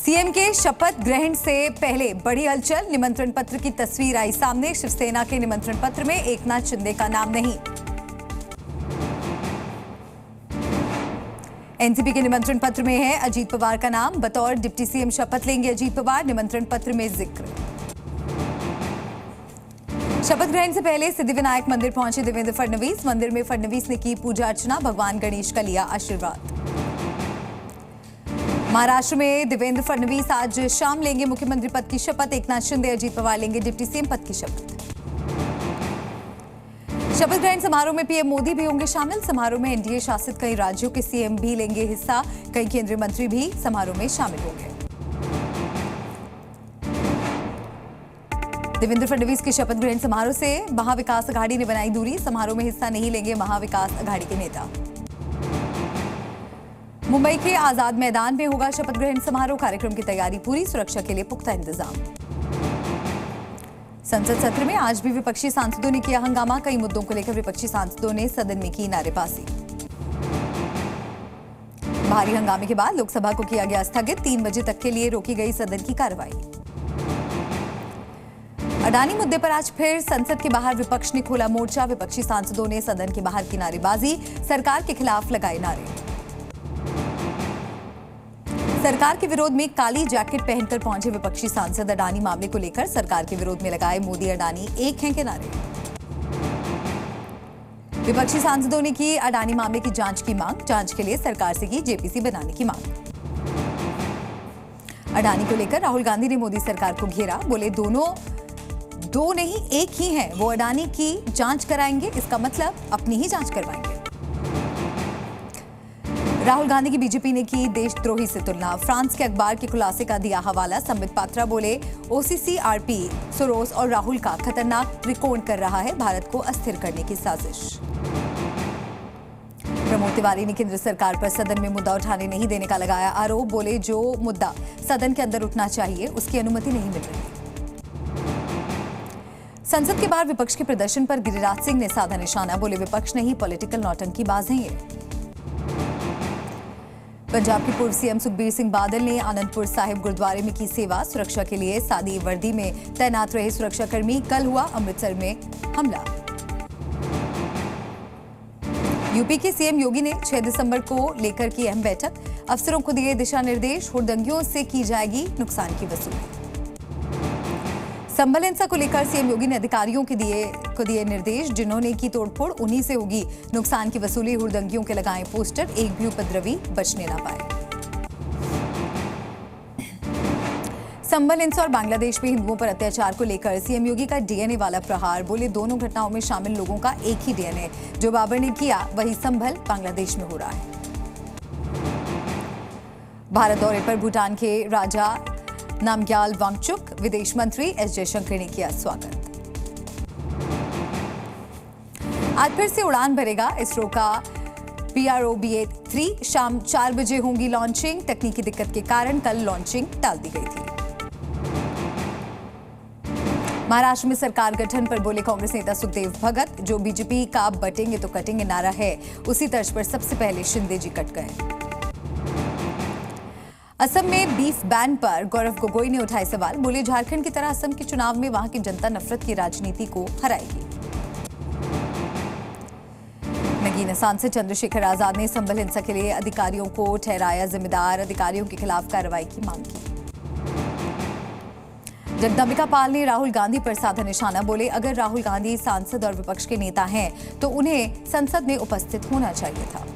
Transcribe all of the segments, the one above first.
CM के शपथ ग्रहण से पहले बड़ी हलचल। निमंत्रण पत्र की तस्वीर आई सामने। शिवसेना के निमंत्रण पत्र में एकनाथ शिंदे का नाम नहीं। एनसीपी के निमंत्रण पत्र में है अजीत पवार का नाम। बतौर डिप्टी सीएम शपथ लेंगे अजीत पवार। निमंत्रण पत्र में जिक्र। शपथ ग्रहण से पहले सिद्धिविनायक मंदिर पहुंचे देवेंद्र फडणवीस। मंदिर में फडणवीस ने की पूजा अर्चना। भगवान गणेश का लिया आशीर्वाद। महाराष्ट्र में देवेंद्र फडणवीस आज शाम लेंगे मुख्यमंत्री पद की शपथ। एकनाथ शिंदे अजीत पवार लेंगे डिप्टी सीएम पद की शपथ। शपथ ग्रहण समारोह में पीएम मोदी भी होंगे शामिल। समारोह में एनडीए शासित कई राज्यों के सीएम भी लेंगे हिस्सा। कई केंद्रीय मंत्री भी समारोह में शामिल होंगे। देवेंद्र फडणवीस के शपथ ग्रहण समारोह से महाविकास अघाड़ी ने बनाई दूरी। समारोह में हिस्सा नहीं लेंगे महाविकास अघाड़ी के नेता। मुंबई के आजाद मैदान में होगा शपथ ग्रहण समारोह। कार्यक्रम की तैयारी पूरी। सुरक्षा के लिए पुख्ता इंतजाम। संसद सत्र में आज भी विपक्षी सांसदों ने किया हंगामा। कई मुद्दों को लेकर विपक्षी सांसदों ने सदन में की नारेबाजी। भारी हंगामे के बाद लोकसभा को किया गया स्थगित। 3 बजे तक के लिए रोकी गई सदन की कार्रवाई। अडानी मुद्दे पर आज फिर संसद के बाहर विपक्ष ने खोला मोर्चा। विपक्षी सांसदों ने सदन के बाहर की नारेबाजी। सरकार के खिलाफ लगाए नारे। सरकार के विरोध में काली जैकेट पहनकर पहुंचे विपक्षी सांसद। अडानी मामले को लेकर सरकार के विरोध में लगाए मोदी अडानी एक हैं के नारे। विपक्षी सांसदों ने की अडानी मामले की जांच की मांग। जांच के लिए सरकार से की जेपीसी बनाने की मांग। अडानी को लेकर राहुल गांधी ने मोदी सरकार को घेरा। बोले दोनों दो नहीं एक ही हैं। वो अडानी की जांच कराएंगे, इसका मतलब अपनी ही जांच करवाएंगे। राहुल गांधी की बीजेपी ने की देशद्रोही से तुलना। फ्रांस के अखबार के खुलासे का दिया हवाला। संबित पात्रा बोले ओसीसी, आरपी, सोरोस और राहुल का खतरनाक त्रिकोण कर रहा है भारत को अस्थिर करने की साजिश। प्रमोद तिवारी ने केंद्र सरकार पर सदन में मुद्दा उठाने नहीं देने का लगाया आरोप। बोले जो मुद्दा सदन के अंदर उठना चाहिए उसकी अनुमति नहीं मिल रही। संसद के बाहर विपक्ष के प्रदर्शन पर गिरिराज सिंह ने साधा निशाना। बोले विपक्ष नहीं पॉलिटिकल नौटंकीबाज हैं ये। पंजाब के पूर्व सीएम सुखबीर सिंह बादल ने आनंदपुर साहिब गुरुद्वारे में की सेवा। सुरक्षा के लिए सादी वर्दी में तैनात रहे सुरक्षाकर्मी। कल हुआ अमृतसर में हमला। यूपी के सीएम योगी ने 6 दिसंबर को लेकर की अहम बैठक। अफसरों को दिए दिशा निर्देश। हुड़दंगियों से की जाएगी नुकसान की वसूली। संभल हिंसा को लेकर सीएम योगी ने अधिकारियों को दिए निर्देश। जिन्होंने की तोड़फोड़ उन्हीं से होगी नुकसान की वसूली। हुड़दंगियों के लगाएं पोस्टर। एक भी उपद्रवी बचने ना पाए। संभल हिंसा और बांग्लादेश में हिंदुओं पर अत्याचार को लेकर सीएम योगी का डीएनए वाला प्रहार। बोले दोनों घटनाओं में शामिल लोगों का एक ही डीएनए। जो बाबर ने किया वही संभल बांग्लादेश में हो रहा है। भारत दौरे पर भूटान के राजा नामग्याल वांगचुक, विदेश मंत्री एस जयशंकर ने किया स्वागत। आज फिर से उड़ान भरेगा इसरो का PROBA-3। शाम 4 बजे होगी लॉन्चिंग। तकनीकी दिक्कत के कारण कल लॉन्चिंग टाल दी गई थी। महाराष्ट्र में सरकार गठन पर बोले कांग्रेस नेता सुखदेव भगत। जो बीजेपी का बटेंगे तो कटेंगे नारा है, उसी तर्ज पर सबसे पहले शिंदे जी कट गए। असम में बीफ बैन पर गौरव गोगोई ने उठाए सवाल। बोले झारखंड की तरह असम के चुनाव में वहां की जनता नफरत की राजनीति को हराएगी। नगीना सांसद चंद्रशेखर आजाद ने संभल हिंसा के लिए अधिकारियों को ठहराया जिम्मेदार। अधिकारियों के खिलाफ कार्रवाई की मांग की। जगदम्बिका पाल ने राहुल गांधी पर साधा निशाना। बोले अगर राहुल गांधी सांसद और विपक्ष के नेता हैं तो उन्हें संसद में उपस्थित होना चाहिए था।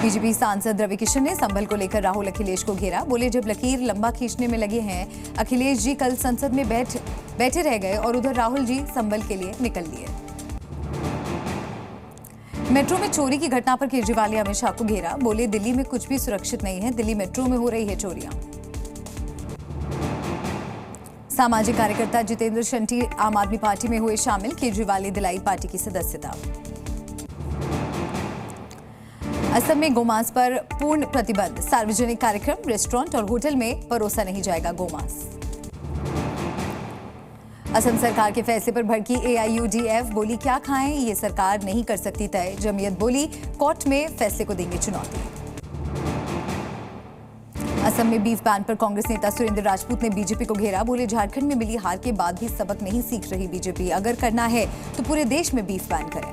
बीजेपी सांसद रवि किशन ने संभल को लेकर राहुल अखिलेश को घेरा। बोले जब लकीर लंबा खींचने में लगे हैं अखिलेश जी कल संसद में बैठे रह गए और उधर राहुल जी संभल के लिए निकल लिए। मेट्रो में चोरी की घटना पर केजरीवाल ने अमित शाह को घेरा। बोले दिल्ली में कुछ भी सुरक्षित नहीं है। दिल्ली मेट्रो में हो रही है चोरियां। सामाजिक कार्यकर्ता जितेंद्र शंटी आम आदमी पार्टी में हुए शामिल। केजरीवाल ने दिलाई पार्टी की सदस्यता। असम में गोमांस पर पूर्ण प्रतिबंध। सार्वजनिक कार्यक्रम, रेस्टोरेंट और होटल में परोसा नहीं जाएगा गोमांस। असम सरकार के फैसले पर भड़की AIUDF। बोली क्या खाएं ये सरकार नहीं कर सकती तय। जमीयत बोली कोर्ट में फैसले को देंगे चुनौती। असम में बीफ बैन पर कांग्रेस नेता सुरेंद्र राजपूत ने बीजेपी को घेरा। बोले झारखंड में मिली हार के बाद भी सबक नहीं सीख रही बीजेपी, अगर करना है तो पूरे देश में बीफ बैन करें।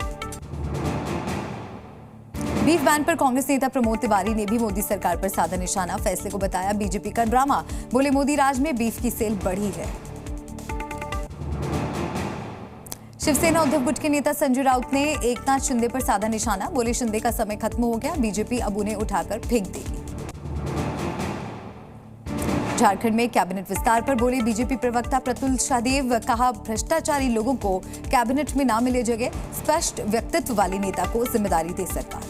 बीफ बैन पर कांग्रेस नेता प्रमोद तिवारी ने भी मोदी सरकार पर साधा निशाना। फैसले को बताया बीजेपी का ड्रामा। बोले मोदी राज में बीफ की सेल बढ़ी है। शिवसेना उद्धव गुट के नेता संजय राउत ने एकनाथ शिंदे पर साधा निशाना। बोले शिंदे का समय खत्म हो गया, बीजेपी अब उन्हें उठाकर फेंक देगी। झारखंड में कैबिनेट विस्तार पर बोले बीजेपी प्रवक्ता प्रतुल शाहदेव। कहा भ्रष्टाचारी लोगों को कैबिनेट में ना मिले जगह, स्पष्ट व्यक्तित्व वाले नेता को जिम्मेदारी दे सरकार।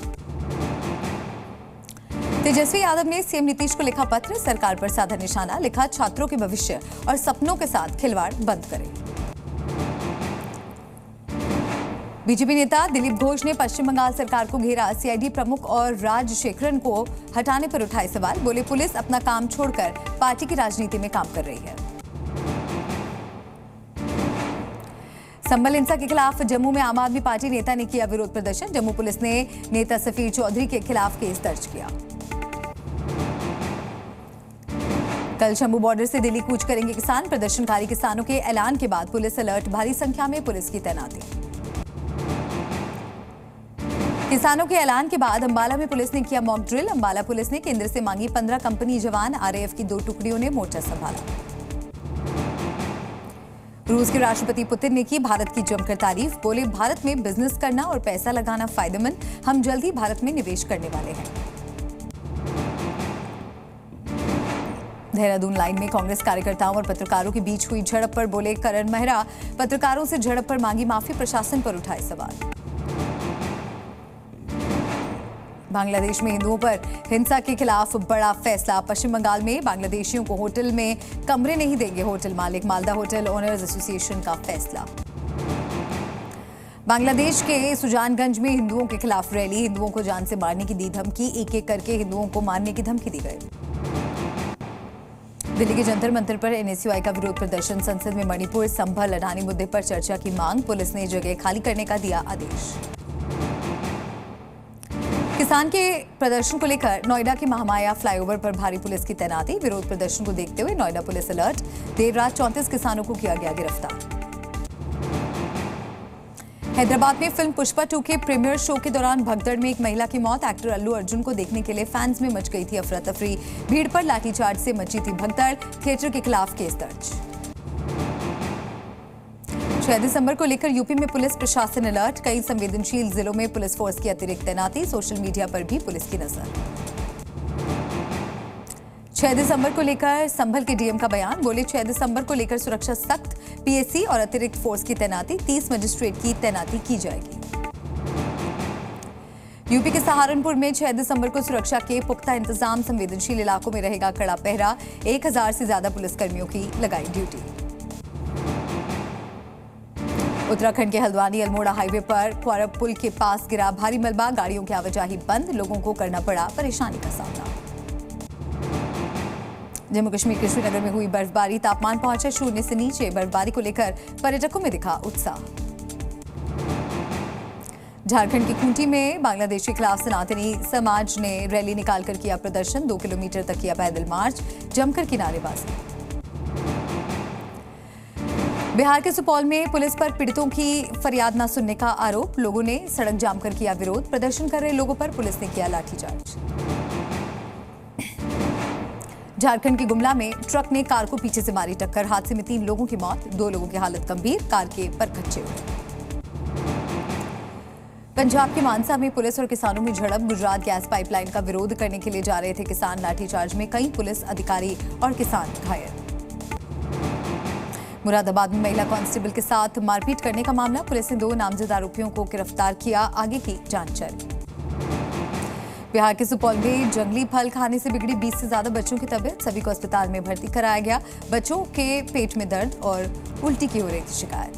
तेजस्वी यादव ने सीएम नीतीश को लिखा पत्र। सरकार पर साधा निशाना। लिखा छात्रों के भविष्य और सपनों के साथ खिलवाड़ बंद करें। बीजेपी नेता दिलीप घोष ने पश्चिम बंगाल सरकार को घेरा। सीआईडी प्रमुख और राजशेखरन को हटाने पर उठाए सवाल। बोले पुलिस अपना काम छोड़कर पार्टी की राजनीति में काम कर रही है। संभल हिंसा के खिलाफ जम्मू में आम आदमी पार्टी नेता ने किया विरोध प्रदर्शन। जम्मू पुलिस ने नेता सफीर चौधरी के खिलाफ केस दर्ज किया। कल शंभू बॉर्डर से दिल्ली कूच करेंगे किसान। प्रदर्शनकारी किसानों के ऐलान के बाद पुलिस अलर्ट, भारी संख्या में पुलिस की तैनाती। किसानों के ऐलान के बाद अंबाला में पुलिस ने किया मॉक ड्रिल। अंबाला पुलिस ने केंद्र से मांगी 15 कंपनी जवान। आरएएफ की 2 टुकड़ियों ने मोर्चा संभाला। रूस के राष्ट्रपति पुतिन ने की भारत की जमकर तारीफ। बोले भारत में बिजनेस करना और पैसा लगाना फायदेमंद, हम जल्द ही भारत में निवेश करने वाले हैं। देहरादून लाइन में कांग्रेस कार्यकर्ताओं और पत्रकारों के बीच हुई झड़प पर बोले करण मेहरा। पत्रकारों से झड़प पर मांगी माफी, प्रशासन पर उठाए सवाल। बांग्लादेश में हिंदुओं पर हिंसा के खिलाफ बड़ा फैसला। पश्चिम बंगाल में बांग्लादेशियों को होटल में कमरे नहीं देंगे होटल मालिक। मालदा होटल ओनर्स एसोसिएशन का फैसला। बांग्लादेश के सुजानगंज में हिंदुओं के खिलाफ रैली। हिंदुओं को जान से मारने की दी धमकी। एक एक करके हिंदुओं को मारने की धमकी दी गई। दिल्ली के जंतर मंतर पर एनएसयूआई का विरोध प्रदर्शन। संसद में मणिपुर संभल अडानी मुद्दे पर चर्चा की मांग। पुलिस ने जगह खाली करने का दिया आदेश। किसान के प्रदर्शन को लेकर नोएडा के महामाया फ्लाईओवर पर भारी पुलिस की तैनाती। विरोध प्रदर्शन को देखते हुए नोएडा पुलिस अलर्ट। देर रात 34 किसानों को किया गया गिरफ्तार। हैदराबाद में फिल्म पुष्पा 2 के प्रीमियर शो के दौरान भगदड़ में एक महिला की मौत। एक्टर अल्लू अर्जुन को देखने के लिए फैंस में मच गई थी अफरा तफरी। भीड़ पर लाठीचार्ज से मची थी भगदड़। थिएटर के खिलाफ केस दर्ज। 6 दिसंबर को लेकर यूपी में पुलिस प्रशासन अलर्ट। कई संवेदनशील जिलों में पुलिस फोर्स की अतिरिक्त तैनाती। सोशल मीडिया पर भी पुलिस की नजर। 6 दिसंबर को लेकर संभल के डीएम का बयान। बोले 6 दिसंबर को लेकर सुरक्षा सख्त, पीएससी और अतिरिक्त फोर्स की तैनाती। 30 मजिस्ट्रेट की तैनाती की जाएगी। यूपी के सहारनपुर में 6 दिसंबर को सुरक्षा के पुख्ता इंतजाम। संवेदनशील इलाकों में रहेगा कड़ा पहरा। 1000 से ज्यादा पुलिसकर्मियों की लगाई ड्यूटी। उत्तराखंड के हल्द्वानी अल्मोड़ा हाईवे पर क्वारब पुल के पास गिरा भारी मलबा। गाड़ियों की आवाजाही बंद। लोगों को करना पड़ा परेशानी का सामना। जम्मू कश्मीर के श्रीनगर में हुई बर्फबारी। तापमान पहुंचा 0 से नीचे। बर्फबारी को लेकर पर्यटकों में दिखा उत्साह। झारखंड की खूंटी में बांग्लादेश के खिलाफ सनातनी समाज ने रैली निकालकर किया प्रदर्शन। 2 किलोमीटर तक किया पैदल मार्च। जमकर की नारेबाजी। बिहार के सुपौल में पुलिस पर पीड़ितों की फरियाद न सुनने का आरोप। लोगों ने सड़क जाम कर किया विरोध। प्रदर्शन कर रहे लोगों पर पुलिस ने किया लाठीचार्ज। झारखंड के गुमला में ट्रक ने कार को पीछे से मारी टक्कर। हादसे में 3 लोगों की मौत। 2 लोगों की हालत गंभीर। कार के परखच्चे उड़े। पंजाब के मानसा में पुलिस और किसानों में झड़प। गुजरात गैस पाइपलाइन का विरोध करने के लिए जा रहे थे किसान। लाठीचार्ज में कई पुलिस अधिकारी और किसान घायल। मुरादाबाद में महिला कांस्टेबल के साथ मारपीट करने का मामला। पुलिस ने 2 नामजद आरोपियों को गिरफ्तार किया। आगे की जांच जारी। बिहार के सुपौल में जंगली फल खाने से बिगड़ी 20 से ज्यादा बच्चों की तबीयत। सभी को अस्पताल में भर्ती कराया गया। बच्चों के पेट में दर्द और उल्टी की हो रही थी शिकायत।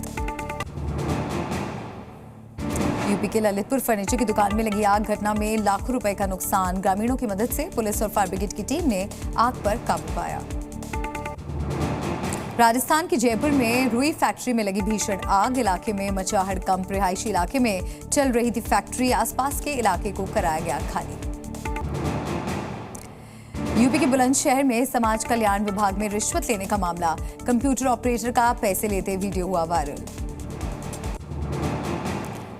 यूपी के ललितपुर फर्नीचर की दुकान में लगी आग। घटना में लाखों रुपए का नुकसान। ग्रामीणों की मदद से पुलिस और फायर ब्रिगेड की टीम ने आग पर काबू पाया। राजस्थान के जयपुर में रुई फैक्ट्री में लगी भीषण आग। इलाके में मचा हड़कंप। रिहायशी इलाके में चल रही थी फैक्ट्री। आसपास के इलाके को कराया गया खाली। यूपी के बुलंदशहर में समाज कल्याण विभाग में रिश्वत लेने का मामला। कंप्यूटर ऑपरेटर का पैसे लेते वीडियो हुआ वायरल।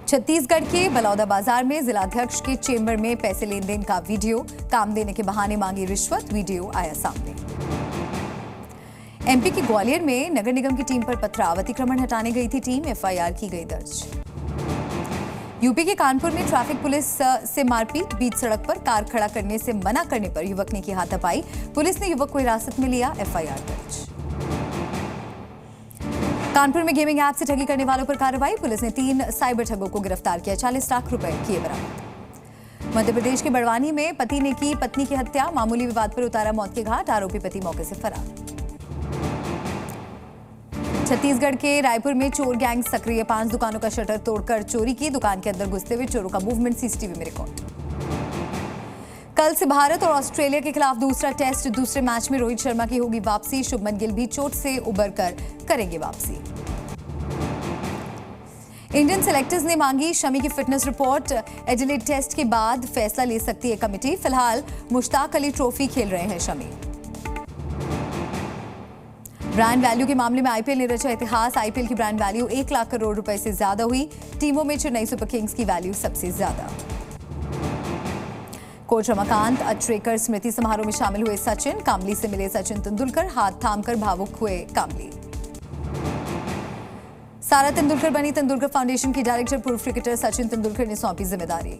छत्तीसगढ़ के बलौदा बाजार में जिलाध्यक्ष के चेंबर में पैसे लेन देन का वीडियो। काम देने के बहाने मांगी रिश्वत, वीडियो आया सामने। एमपी के ग्वालियर में नगर निगम की टीम पर पथराव। अतिक्रमण हटाने गई थी टीम, एफआईआर की गई दर्ज। यूपी के कानपुर में ट्रैफिक पुलिस से मारपीट। बीच सड़क पर कार खड़ा करने से मना करने पर युवक ने की हाथापाई। पुलिस ने युवक को हिरासत में लिया, एफआईआर दर्ज। कानपुर में गेमिंग ऐप से ठगी करने वालों पर कार्रवाई। पुलिस ने 3 साइबर ठगों को गिरफ्तार किया, 40 लाख रुपए किए बरामद। मध्य प्रदेश के बड़वानी में पति ने की पत्नी की हत्या। मामूली विवाद पर उतारा मौत के घाट, आरोपी पति मौके से फरार। छत्तीसगढ़ के रायपुर में चोर गैंग सक्रिय। 5 दुकानों का शटर तोड़कर चोरी की। दुकान के अंदर घुसते हुए चोरों का मूवमेंट सीसीटीवी में रिकॉर्ड। कल से भारत और ऑस्ट्रेलिया के खिलाफ दूसरा टेस्ट। दूसरे मैच में रोहित शर्मा की होगी वापसी। शुभमन गिल भी चोट से उबरकर करेंगे वापसी। इंडियन सेलेक्टर्स ने मांगी शमी की फिटनेस रिपोर्ट। एडिलेड टेस्ट के बाद फैसला ले सकती है कमेटी। फिलहाल मुश्ताक अली ट्रॉफी खेल रहे हैं शमी। ब्रांड वैल्यू के मामले में आईपीएल ने रचा इतिहास। आईपीएल की ब्रांड वैल्यू 1 लाख करोड़ रुपए से ज्यादा हुई। टीमों में चेन्नई सुपर किंग्स की वैल्यू सबसे ज्यादा। कोच रमाकांत अचरेकर स्मृति समारोह में शामिल हुए सचिन। कामली से मिले सचिन तेंदुलकर, हाथ थामकर भावुक हुए कामली। सारा तेंदुलकर बनी तेंदुलकर फाउंडेशन की डायरेक्टर। पूर्व क्रिकेटर सचिन तेंदुलकर ने सौंपी जिम्मेदारी।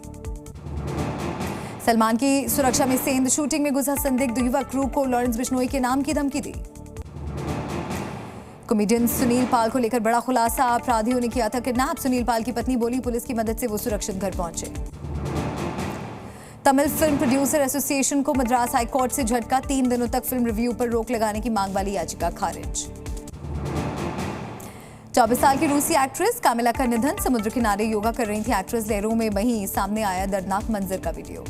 सलमान की सुरक्षा में सेंध। शूटिंग में घुसा संदिग्ध युवक, क्रू को लॉरेंस बिश्नोई के नाम की धमकी दी। कॉमेडियन सुनील पाल को लेकर बड़ा खुलासा। अपराधियों ने किया था किडनैप। सुनील पाल की पत्नी बोली पुलिस की मदद से वो सुरक्षित घर पहुंचे। तमिल फिल्म प्रोड्यूसर एसोसिएशन को मद्रास हाईकोर्ट से झटका। 3 दिनों तक फिल्म रिव्यू पर रोक लगाने की मांग वाली याचिका खारिज। 24 साल की रूसी एक्ट्रेस कामिला का निधन। समुद्र किनारे योगा कर रही थी एक्ट्रेस, लहरों में वहीं सामने आया दर्दनाक मंजर का वीडियो।